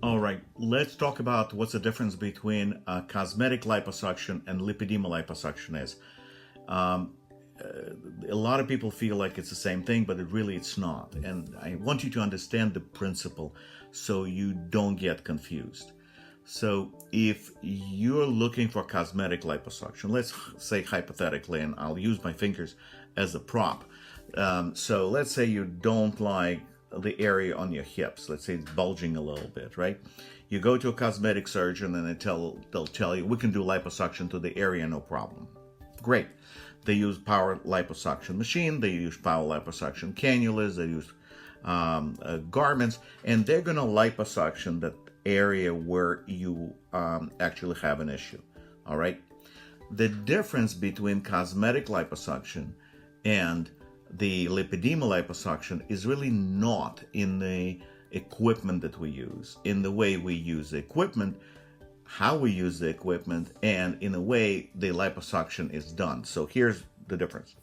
All right, let's talk about what's the difference between cosmetic liposuction and lipedema liposuction is. Um, a lot of people feel like it's the same thing, but it's not. And I want you to understand the principle so you don't get confused. So if you're looking for cosmetic liposuction, let's say hypothetically, and I'll use my fingers as a prop. So let's say you don't like the area on your hips. Let's say it's bulging a little bit, right? You go to a cosmetic surgeon and they'll tell you, we can do liposuction to the area, no problem. Great. They use power liposuction machine, they use power liposuction cannulas, they use garments, and they're going to liposuction that area where you actually have an issue. All right. The difference between cosmetic liposuction and the lipedema liposuction is really not in the equipment that we use, in the way we use the equipment, how we use the equipment, and in a way the liposuction is done. So here's the difference.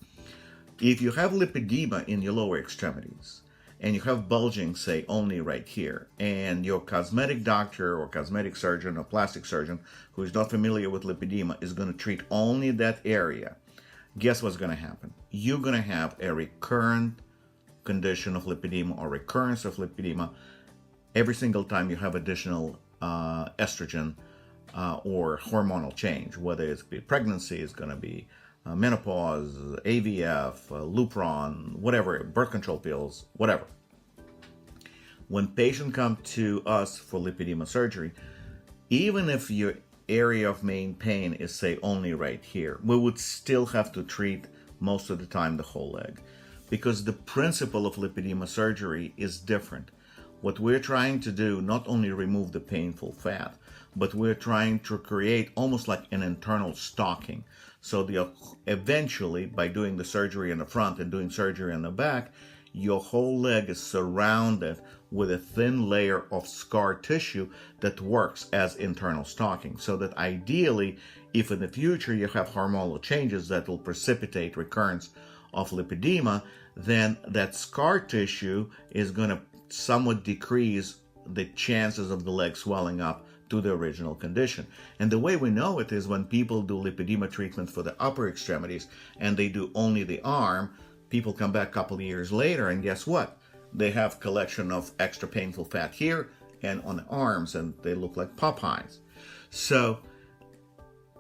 If you have lipedema in your lower extremities and you have bulging, say, only right here, and your cosmetic doctor or cosmetic surgeon or plastic surgeon who is not familiar with lipedema is going to treat only that area, guess what's going to happen? You're going to have a recurrent condition of lipedema or recurrence of lipedema every single time you have additional estrogen or hormonal change, whether it's be pregnancy, it's going to be menopause, AVF, Lupron, whatever, birth control pills, whatever. When patients come to us for lipedema surgery, even if your area of main pain is, say, only right here, we would still have to treat most of the time the whole leg, because the principle of lipedema surgery is different. What we're trying to do, not only remove the painful fat, but we're trying to create almost like an internal stocking. So eventually, by doing the surgery in the front and doing surgery in the back, your whole leg is surrounded with a thin layer of scar tissue that works as internal stocking. So that ideally, if in the future you have hormonal changes that will precipitate recurrence of lipedema, then that scar tissue is going to somewhat decrease the chances of the leg swelling up to the original condition. And the way we know it is when people do lipedema treatment for the upper extremities and they do only the arm, people come back a couple of years later and guess what? They have collection of extra painful fat here and on the arms, and they look like Popeyes. So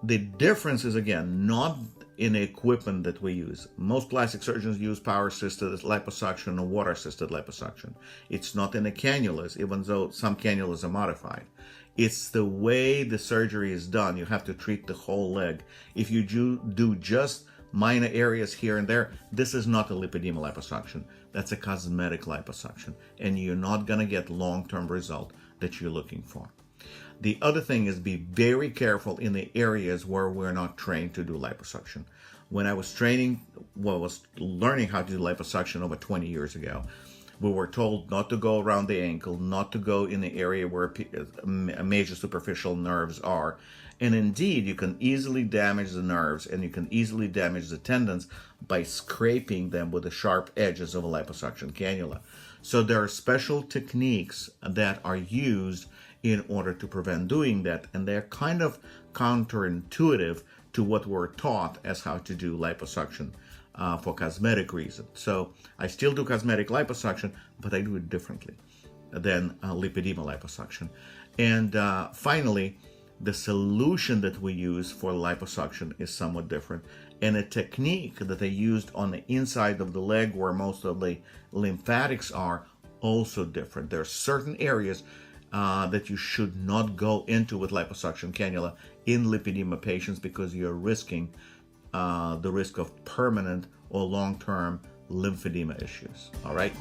the difference is, again, not in the equipment that we use. Most plastic surgeons use power-assisted liposuction or water-assisted liposuction. It's not in the cannulas, even though some cannulas are modified. It's the way the surgery is done. You have to treat the whole leg. If you do just minor areas here and there, this is not a lipedema liposuction. That's a cosmetic liposuction, and you're not going to get long-term result that you're looking for. The other thing is be very careful in the areas where we're not trained to do liposuction. When I was was learning how to do liposuction over 20 years ago, we were told not to go around the ankle, not to go in the area where major superficial nerves are. And indeed, you can easily damage the nerves and you can easily damage the tendons by scraping them with the sharp edges of a liposuction cannula. So there are special techniques that are used in order to prevent doing that, and they're kind of counterintuitive to what we're taught as how to do liposuction for cosmetic reasons. So I still do cosmetic liposuction, but I do it differently than lipedema liposuction. And finally, the solution that we use for liposuction is somewhat different, and a technique that they used on the inside of the leg where most of the lymphatics are also different. There are certain areas that you should not go into with liposuction cannula in lipedema patients because you're risking the risk of permanent or long-term lymphedema issues. All right.